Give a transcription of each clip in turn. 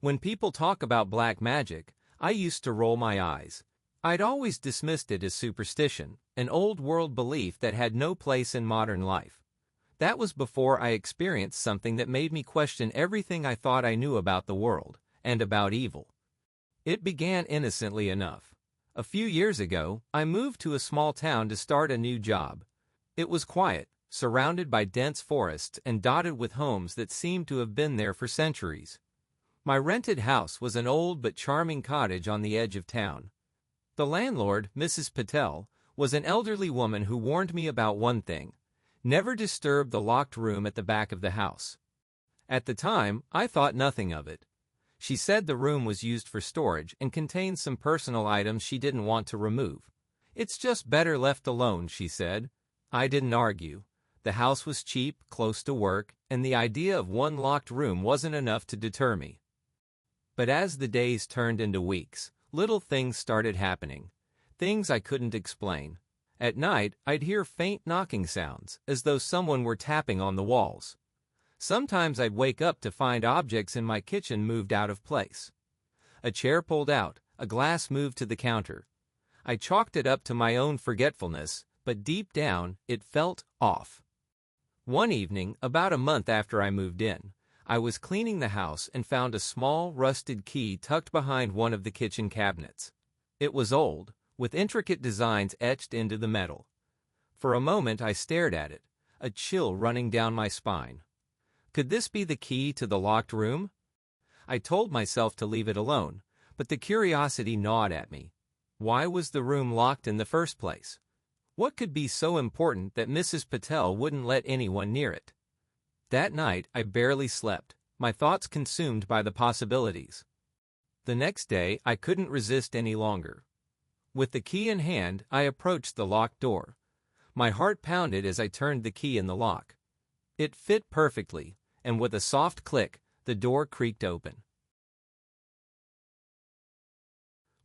When people talk about black magic, I used to roll my eyes. I'd always dismissed it as superstition, an old-world belief that had no place in modern life. That was before I experienced something that made me question everything I thought I knew about the world, and about evil. It began innocently enough. A few years ago, I moved to a small town to start a new job. It was quiet, surrounded by dense forests and dotted with homes that seemed to have been there for centuries. My rented house was an old but charming cottage on the edge of town. The landlord, Mrs. Patel, was an elderly woman who warned me about one thing: never disturb the locked room at the back of the house. At the time, I thought nothing of it. She said the room was used for storage and contained some personal items she didn't want to remove. "It's just better left alone," she said. I didn't argue. The house was cheap, close to work, and the idea of one locked room wasn't enough to deter me. But as the days turned into weeks, little things started happening. Things I couldn't explain. At night, I'd hear faint knocking sounds, as though someone were tapping on the walls. Sometimes I'd wake up to find objects in my kitchen moved out of place. A chair pulled out, a glass moved to the counter. I chalked it up to my own forgetfulness, but deep down, it felt off. One evening, about a month after I moved in, I was cleaning the house and found a small, rusted key tucked behind one of the kitchen cabinets. It was old, with intricate designs etched into the metal. For a moment I stared at it, a chill running down my spine. Could this be the key to the locked room? I told myself to leave it alone, but the curiosity gnawed at me. Why was the room locked in the first place? What could be so important that Mrs. Patel wouldn't let anyone near it? That night, I barely slept, my thoughts consumed by the possibilities. The next day, I couldn't resist any longer. With the key in hand, I approached the locked door. My heart pounded as I turned the key in the lock. It fit perfectly, and with a soft click, the door creaked open.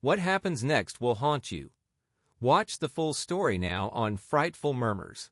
What happens next will haunt you. Watch the full story now on Frightful Murmurs.